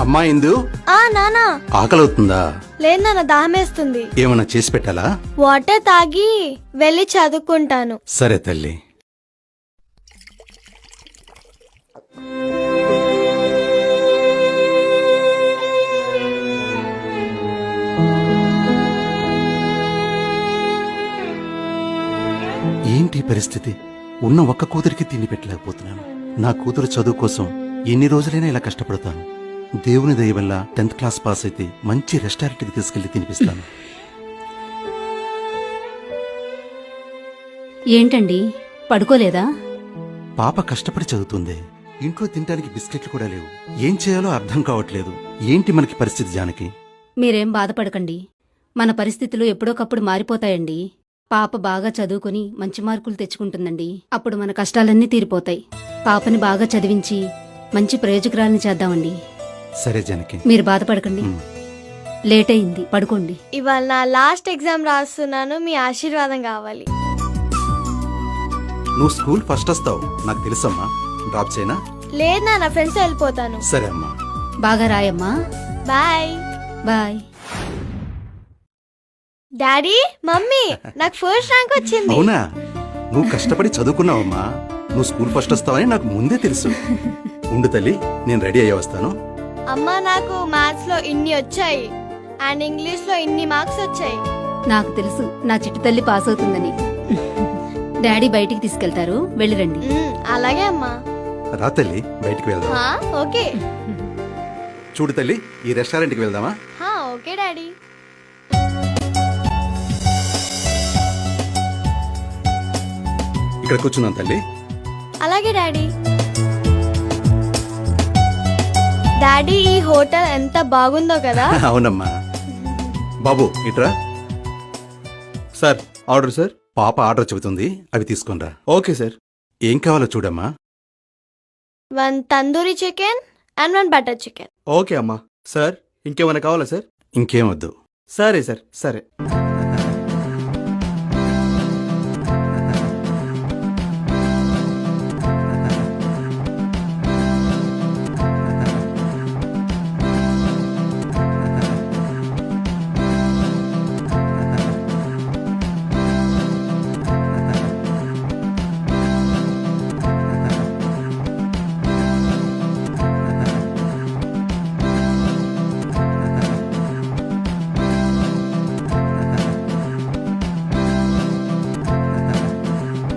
అమ్మా ఇందు, నానా ఆకలవుతుందా? లేదు నాన్న, దాహమేస్తుంది. ఏమన్నా చేసి పెట్టాలా? వాటర్ తాగి వెళ్ళి చదువుకుంటాను. సరే తల్లి. ఏంటి పరిస్థితి? ఉన్న ఒక్క కూతురికి తిండి పెట్టలేకపోతున్నాను. నా కూతురు చదువు కోసం ఎన్ని రోజులైనా ఇలా కష్టపడతాను. దేవుని దయ వల్ల 10th క్లాస్ పాస్ అయితే మంచి రెస్టారెంట్కి తీసుకెళ్లి తినిపిస్తాను. ఏంటండి, పడుకోలేదా? పాప కష్టపడి చదువుతుంది. ఇంట్లో తినడానికి బిస్కెట్లు కూడా లేవు. ఏం చేయాలో అర్థం కావట్లేదు. ఏంటి మనకి పరిస్థితి జానకి? మీరేం బాధపడకండి. మన పరిస్థితులు ఎప్పుడోకప్పుడు మారిపోతాయండి. పాప బాగా చదువుకుని మంచి మార్కులు తెచ్చుకుంటుందండి. అప్పుడు మన కష్టాలన్నీ తీరిపోతాయి. పాపని బాగా చదివించి మంచి ప్రయోజకురాలని చేద్దామండి. సరే జానకి, మీరు బాధపడకండి. లేట్ అయింది, పడుకోండి. ఇవాళ నా లాస్ట్ ఎగ్జామ్ రాస్తున్నాను, మీ ఆశీర్వాదం కావాలి. నువ్వు స్కూల్ ఫస్ట్ వస్తావు నాకు తెలుసమ్మా. డ్రాప్ చేయనా? లేదు నాన్న, ఫ్రెండ్స్ వెళ్ళిపోతాను. సరే అమ్మా. బాగా రాయమ్మా. Bye bye. డాడీ, మమ్మీ, నాకు ఫస్ట్ ర్యాంక్ వచ్చింది. అవునా? నువ్వు కష్టపడి చదువుకున్నావమ్మా. నువ్వు స్కూల్ ఫస్ట్ వస్తావని నాకు ముందే తెలుసు. ఉండు తల్లి, నేను రెడీ అయ్యి వస్తాను. అమ్మా, నాకు మ్యాథ్స్ లో ఇన్ని వచ్చాయి అండ్ ఇంగ్లీష్ లో ఇన్ని మార్క్స్ వచ్చాయి. నాకు తెలుసు నా చిట్టు తల్లి పాస్ అవుతుందని. డాడీ బయటికి తీసుకెళ్తారు, వెళ్ళిరండి. అలాగే అమ్మా. రా తల్లి, బయటికి వెళ్దాం. ఓకే. చూడు తల్లి, ఈ రెస్టారెంట్కి వెళ్దామా? Okay daddy. ఇక్కడ కూర్చున్నాను తల్లి. అలాగే డాడీ. డాడీ, ఈ హోటల్ ఎంత బాగుందో కదా. అవునమ్మా. బాబు ఇట్రా. Sir, order sir. పాప ఆర్డర్ చెబుతుంది, అవి తీసుకొనిరా. Okay sir. ఏం కావాలో చూడమ్మా. 1 tandoori chicken and 1 butter chicken. Okay అమ్మా. సార్, ఇంకేమైనా కావాలా సార్? ఇంకేం వద్దు. సరే సార్, సరే.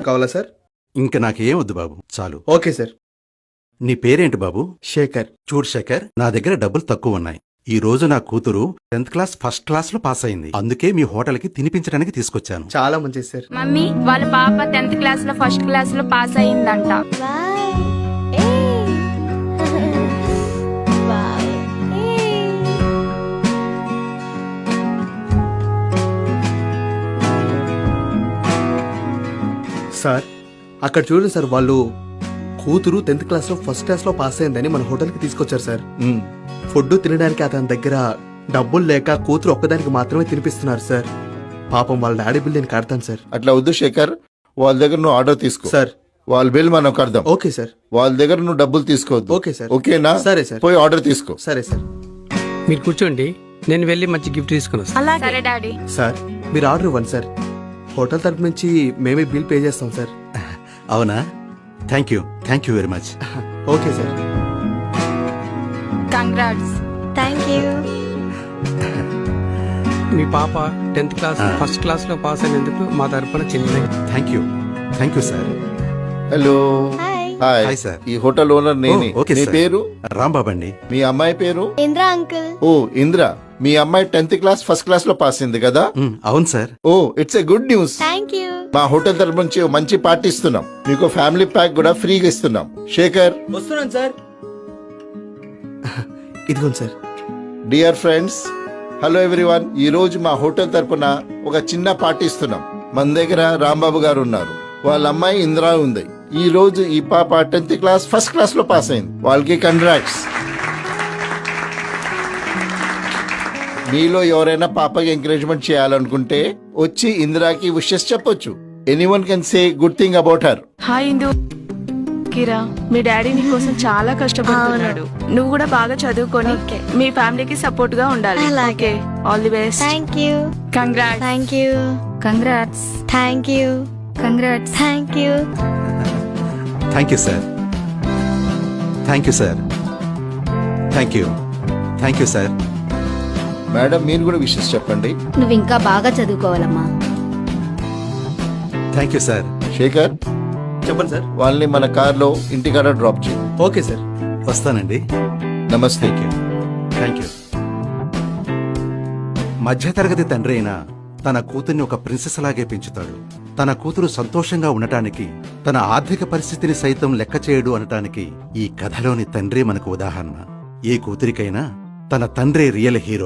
కావాలా సార్? ఇంక నాకేం వద్దు బాబు, చాలు. Okay sir. నీ పేరేంటి బాబు? శేఖర్. చూడు శేఖర్, నా దగ్గర డబ్బులు తక్కువ ఉన్నాయి. ఈ రోజు నా కూతురు 10th క్లాస్ ఫస్ట్ క్లాస్ లో పాస్ అయింది. అందుకే మీ హోటల్కి తినిపించడానికి తీసుకొచ్చాను. చాలా మంచిది సార్. మమ్మీ, వాళ్ళ పాప 10th క్లాస్ లో ఫస్ట్ క్లాస్ లో పాస్ అయిందంట. సార్, అక్కడ చూడండి సార్, వాళ్ళు కూతురు 10th క్లాస్ లో ఫస్ట్ క్లాస్ లో పాస్ అయిందని మన హోటల్ కి తీసుకొచ్చారు సార్. ఫుడ్ తినడానికి అతని దగ్గర డబ్బులు లేక కూతురు ఒక్కదానికి మాత్రమే తినిపిస్తున్నారు సార్. పాపం వాళ్ళ డాడీ బిల్ నేను కడతాను సార్. అట్లా వద్దు శేఖర్, వాళ్ళ దగ్గర నువ్వు ఆర్డర్ తీసుకో సార్. వాళ్ళ బిల్ మనం కడదాం. Okay sir. వాళ్ళ దగ్గర నువ్వు డబ్బులు తీసుకోవద్దు. Okay sir. ఓకేనా? సరే సార్. పోయి ఆర్డర్ తీసుకో. సరే సార్. మీరు కూర్చోండి, నేను వెళ్ళి మంచి గిఫ్ట్ తీసుకుని వస్తాను. సరే డాడీ. సార్, మీరు ఆర్డర్ ఇవ్వండి సార్. హోటల్ తరపు నుంచి మేమే బిల్ పే చేస్తాం సార్. అవునా? Thank you very much. Okay sir. Congrats. Thank you. మీ పాప 10th క్లాస్ ఫస్ట్ క్లాస్ లో పాస్ అయినందుకు మా తరపున చిన్న thank you sir. Hello. Hi. Hi sir. ఈ హోటల్ ఓనర్ నేనే. ఓకే నీ సార్. పేరు? రాంబాబు అండి. మీ అమ్మాయి పేరు? ఇంద్ర అంకుల్. ఓ ఇంద్ర, మీ అమ్మాయి 10th క్లాస్ ఫస్ట్ క్లాస్ లో పాస్ అయింది కదా? అవును sir. Oh, it's a good news. Thank you. మా హోటల్ తరపు నుంచి మంచి పార్టీ ఇస్తున్నాం. మీకు ఫ్యామిలీ ప్యాక్ కూడా ఫ్రీగా ఇస్తున్నాం. శేఖర్, వస్తున్నాను సార్. ఇదిగోండి sir. Dear friends, hello everyone. ఈ రోజు మా హోటల్ తరపున ఒక చిన్న పార్టీ ఇస్తున్నాం. మన దగ్గర రాంబాబు గారు ఉన్నారు, వాళ్ళ అమ్మాయి ఇందిరా ఉంది. ఈ రోజు ఈ పాప 10th క్లాస్ ఫస్ట్ క్లాస్ లో పాస్ అయింది. వాళ్ళకి కంగ్రాట్స్. మీలో ఎవరైనా పాపకి ఎంకరేజ్మెంట్ చేయాలనుకుంటే వచ్చి ఇందిరాకి విషెస్ చెప్పొచ్చు. Anyone can say good thing about her. Hi Indu, Kira me daddy నీ కోసం చాలా కష్టపడుతున్నాడు. నువ్వు కూడా బాగా చదువుకొని Okay. మీ ఫ్యామిలీకి సపోర్ట్ గా ఉండాలి. అలాగే. All the best. Thank you congrats. Thank you congrats thank you congrats thank you thank you sir. Thank you sir. Thank you. Thank you sir. Madam మీరు కూడా విషెస్ చెప్పండి. నువ్వు ఇంకా బాగా చదువుకోవాలమ్మా. Thank you sir. శేఖర్ చెప్పండి సార్. వాళ్ళని మన కార్లో ఇంటికాడ డ్రాప్ చేయి. Okay sir. వస్తానండి. నమస్తే. Thank you. మధ్యతరగతి తండ్రి అయినా తన కూతుర్ని ఒక ప్రిన్సెస్ లాగే పెంచుతాడు. తన కూతురు సంతోషంగా ఉండటానికి తన ఆర్థిక పరిస్థితిని సైతం లెక్క చేయడు అనటానికి ఈ కథలోని తండ్రి మనకు ఉదాహరణ. ఏ కూతురికైనా తన తండ్రే రియల్ హీరో.